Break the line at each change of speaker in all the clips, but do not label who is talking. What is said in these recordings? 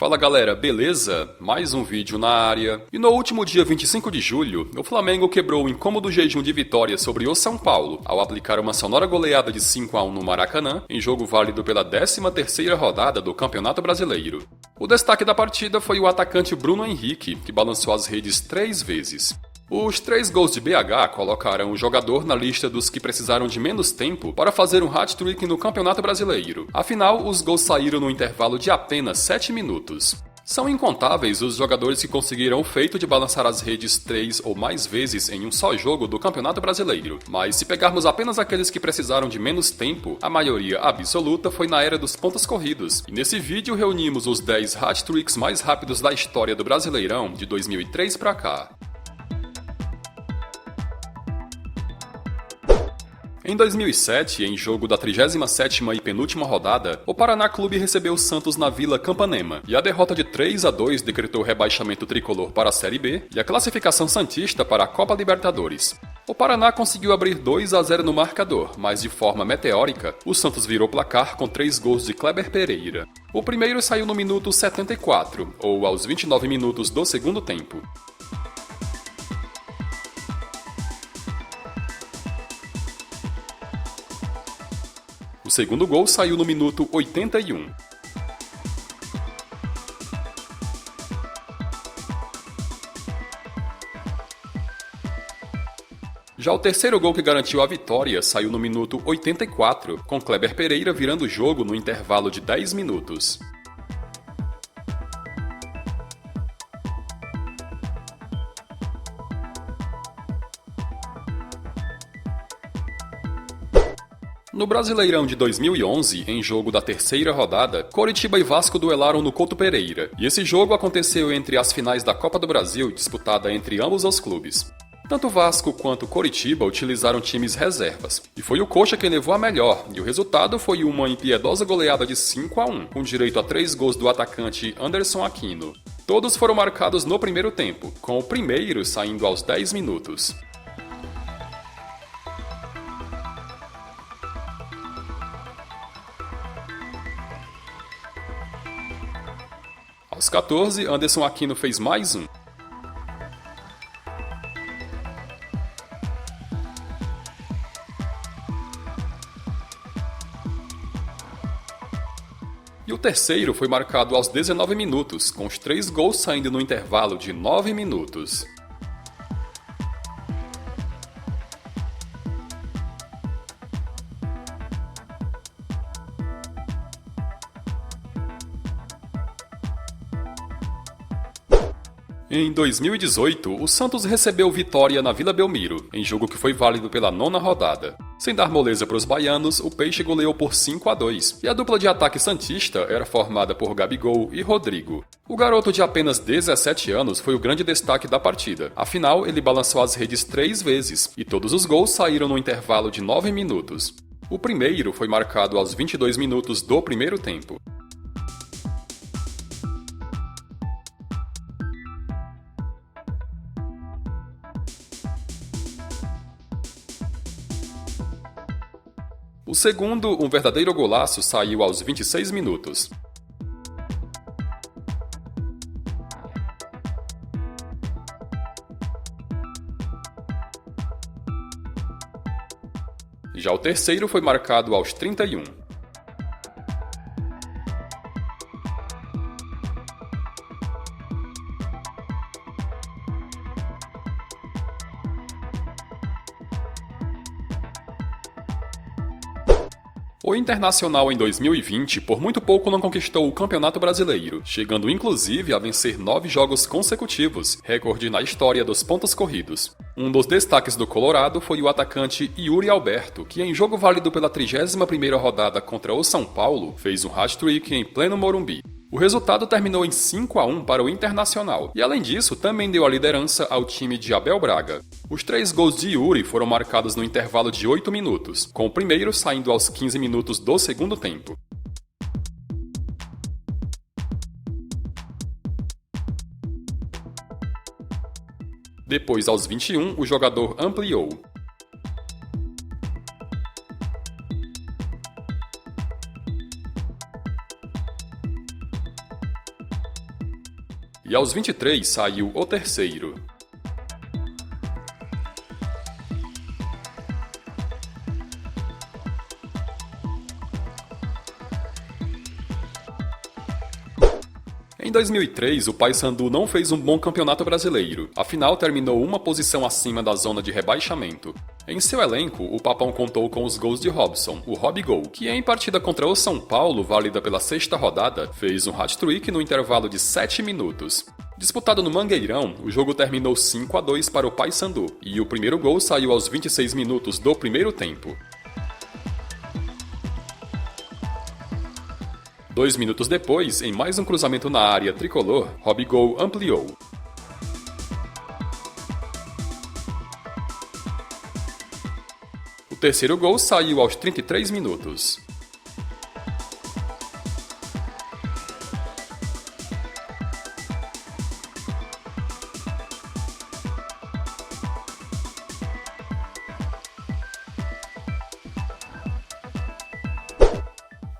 Fala galera, beleza? Mais um vídeo na área. E no último dia 25 de julho, o Flamengo quebrou o incômodo jejum de vitória sobre o São Paulo ao aplicar uma sonora goleada de 5-1 no Maracanã, em jogo válido pela 13ª rodada do Campeonato Brasileiro. O destaque da partida foi o atacante Bruno Henrique, que balançou as redes 3 vezes. Os 3 gols de BH colocaram o jogador na lista dos que precisaram de menos tempo para fazer um hat-trick no Campeonato Brasileiro. Afinal, os gols saíram no intervalo de apenas 7 minutos. São incontáveis os jogadores que conseguiram o feito de balançar as redes 3 ou mais vezes em um só jogo do Campeonato Brasileiro. Mas se pegarmos apenas aqueles que precisaram de menos tempo, a maioria absoluta foi na era dos pontos corridos. E nesse vídeo reunimos os 10 hat-tricks mais rápidos da história do Brasileirão de 2003 pra cá. Em 2007, em jogo da 37ª e penúltima rodada, o Paraná Clube recebeu o Santos na Vila Campanema, e a derrota de 3-2 decretou o rebaixamento tricolor para a Série B e a classificação santista para a Copa Libertadores. O Paraná conseguiu abrir 2-0 no marcador, mas de forma meteórica, o Santos virou placar com 3 gols de Kleber Pereira. O primeiro saiu no minuto 74, ou aos 29 minutos do segundo tempo. O segundo gol saiu no minuto 81. Já o terceiro gol que garantiu a vitória saiu no minuto 84, com Kleber Pereira virando o jogo no intervalo de 10 minutos. No Brasileirão de 2011, em jogo da terceira rodada, Coritiba e Vasco duelaram no Couto Pereira, e esse jogo aconteceu entre as finais da Copa do Brasil disputada entre ambos os clubes. Tanto Vasco quanto Coritiba utilizaram times reservas, e foi o Coxa quem levou a melhor, e o resultado foi uma impiedosa goleada de 5-1, com direito a 3 gols do atacante Anderson Aquino. Todos foram marcados no primeiro tempo, com o primeiro saindo aos 10 minutos. Aos 14, Anderson Aquino fez mais um. E o terceiro foi marcado aos 19 minutos, com os 3 gols saindo no intervalo de 9 minutos. Em 2018, o Santos recebeu vitória na Vila Belmiro, em jogo que foi válido pela 9ª rodada. Sem dar moleza para os baianos, o Peixe goleou por 5-2, e a dupla de ataque santista era formada por Gabigol e Rodrigo. O garoto de apenas 17 anos foi o grande destaque da partida, afinal ele balançou as redes 3 vezes, e todos os gols saíram no intervalo de 9 minutos. O primeiro foi marcado aos 22 minutos do primeiro tempo. O segundo, um verdadeiro golaço, saiu aos 26 minutos. Já o terceiro foi marcado aos 31. O Internacional em 2020 por muito pouco não conquistou o Campeonato Brasileiro, chegando inclusive a vencer 9 jogos consecutivos, recorde na história dos pontos corridos. Um dos destaques do Colorado foi o atacante Yuri Alberto, que em jogo válido pela 31ª rodada contra o São Paulo, fez um hat-trick em pleno Morumbi. O resultado terminou em 5-1 para o Internacional, e além disso também deu a liderança ao time de Abel Braga. Os 3 gols de Yuri foram marcados no intervalo de 8 minutos, com o primeiro saindo aos 15 minutos do segundo tempo. Depois, aos 21, o jogador ampliou. e aos 23 saiu o terceiro. Em 2003, o Paysandu não fez um bom campeonato brasileiro, afinal terminou uma posição acima da zona de rebaixamento. Em seu elenco, o Papão contou com os gols de Robson, o Robigol, que em partida contra o São Paulo, válida pela sexta rodada, fez um hat-trick no intervalo de 7 minutos. Disputado no Mangueirão, o jogo terminou 5-2 para o Paysandu, e o primeiro gol saiu aos 26 minutos do primeiro tempo. 2 minutos depois, em mais um cruzamento na área tricolor, Robigol ampliou. O terceiro gol saiu aos 33 minutos.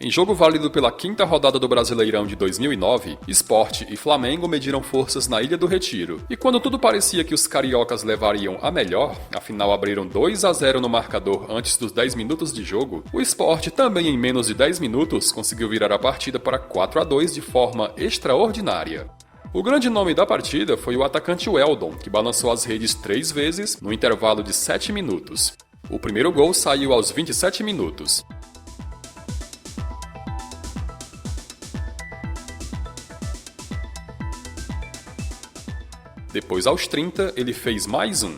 Em jogo válido pela quinta rodada do Brasileirão de 2009, Sport e Flamengo mediram forças na Ilha do Retiro. E quando tudo parecia que os cariocas levariam a melhor, afinal abriram 2-0 no marcador antes dos 10 minutos de jogo, o Sport também em menos de 10 minutos conseguiu virar a partida para 4-2 de forma extraordinária. O grande nome da partida foi o atacante Weldon, que balançou as redes 3 vezes no intervalo de 7 minutos. O primeiro gol saiu aos 27 minutos. Depois, aos 30, ele fez mais um.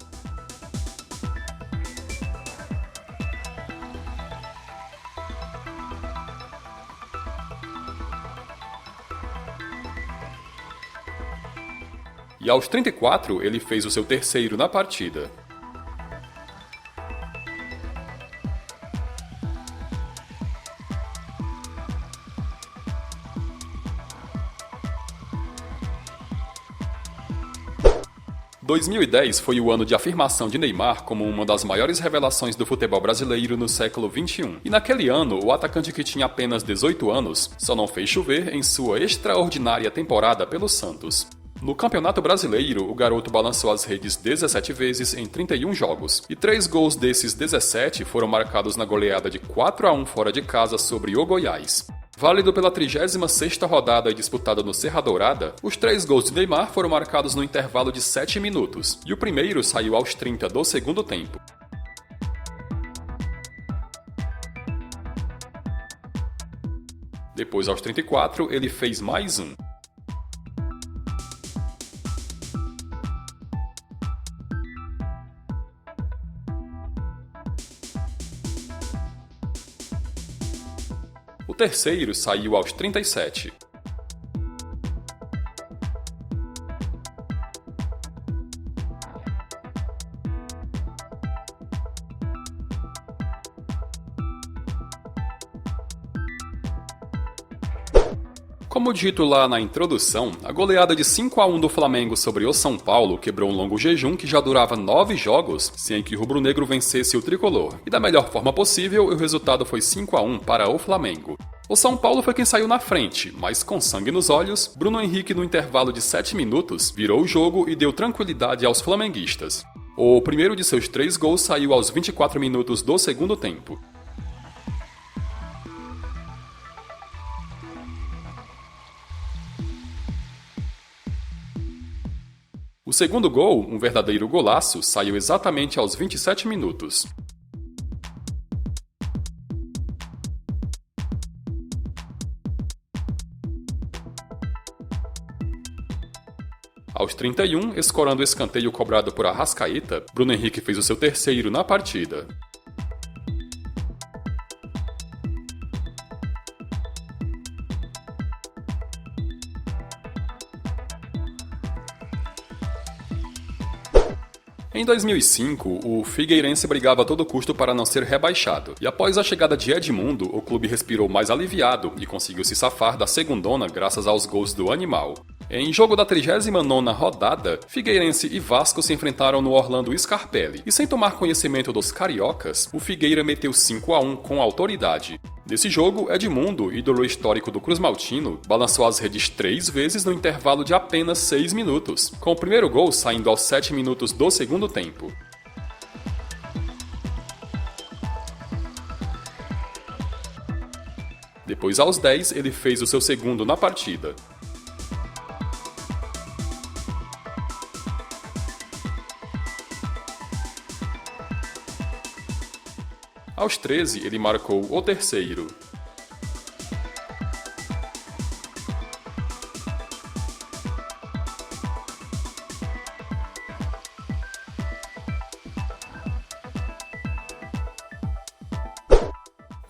E aos 34, ele fez o seu terceiro na partida. Em 2010 foi o ano de afirmação de Neymar como uma das maiores revelações do futebol brasileiro no século XXI. E naquele ano, o atacante que tinha apenas 18 anos só não fez chover em sua extraordinária temporada pelo Santos. No Campeonato Brasileiro, o garoto balançou as redes 17 vezes em 31 jogos, e 3 gols desses 17 foram marcados na goleada de 4-1 fora de casa sobre o Goiás. Válido pela 36ª rodada e disputada no Serra Dourada, os 3 gols de Neymar foram marcados no intervalo de 7 minutos, e o primeiro saiu aos 30 do segundo tempo. Depois, aos 34, ele fez mais um. O terceiro saiu aos 37. Como dito lá na introdução, a goleada de 5-1 do Flamengo sobre o São Paulo quebrou um longo jejum que já durava 9 jogos sem que o rubro-negro vencesse o tricolor. E da melhor forma possível, o resultado foi 5-1 para o Flamengo. O São Paulo foi quem saiu na frente, mas com sangue nos olhos, Bruno Henrique no intervalo de 7 minutos virou o jogo e deu tranquilidade aos flamenguistas. O primeiro de seus 3 gols saiu aos 24 minutos do segundo tempo. O segundo gol, um verdadeiro golaço, saiu exatamente aos 27 minutos. Aos 31, escorando o escanteio cobrado por Arrascaeta, Bruno Henrique fez o seu terceiro na partida. Em 2005, o Figueirense brigava a todo custo para não ser rebaixado, e após a chegada de Edmundo, o clube respirou mais aliviado e conseguiu se safar da segundona graças aos gols do Animal. Em jogo da 39ª rodada, Figueirense e Vasco se enfrentaram no Orlando Scarpelli, e sem tomar conhecimento dos cariocas, o Figueira meteu 5-1 com autoridade. Nesse jogo, Edmundo, ídolo histórico do Cruz Maltino, balançou as redes 3 vezes no intervalo de apenas 6 minutos, com o primeiro gol saindo aos 7 minutos do segundo tempo. Depois, aos 10, ele fez o seu segundo na partida. Aos 13, ele marcou o terceiro.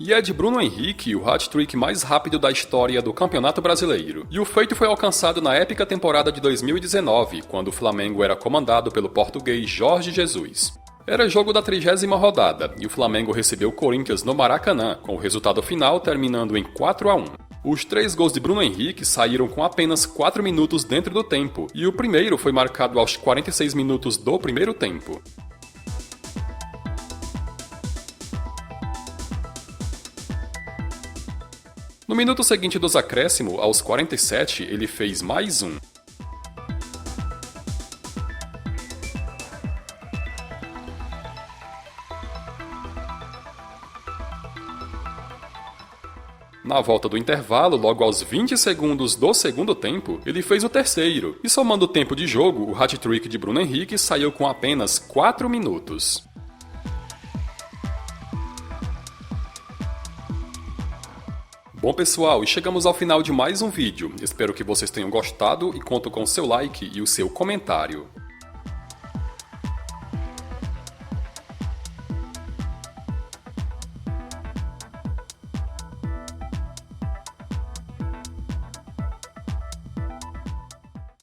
E é de Bruno Henrique o hat-trick mais rápido da história do Campeonato Brasileiro. E o feito foi alcançado na épica temporada de 2019, quando o Flamengo era comandado pelo português Jorge Jesus. Era jogo da 30ª rodada e o Flamengo recebeu o Corinthians no Maracanã, com o resultado final terminando em 4-1. Os 3 gols de Bruno Henrique saíram com apenas 4 minutos dentro do tempo, e o primeiro foi marcado aos 46 minutos do primeiro tempo. No minuto seguinte dos acréscimos, aos 47, ele fez mais um. Na volta do intervalo, logo aos 20 segundos do segundo tempo, ele fez o terceiro, e somando o tempo de jogo, o hat-trick de Bruno Henrique saiu com apenas 4 minutos. Bom pessoal, e chegamos ao final de mais um vídeo. Espero que vocês tenham gostado e conto com o seu like e o seu comentário.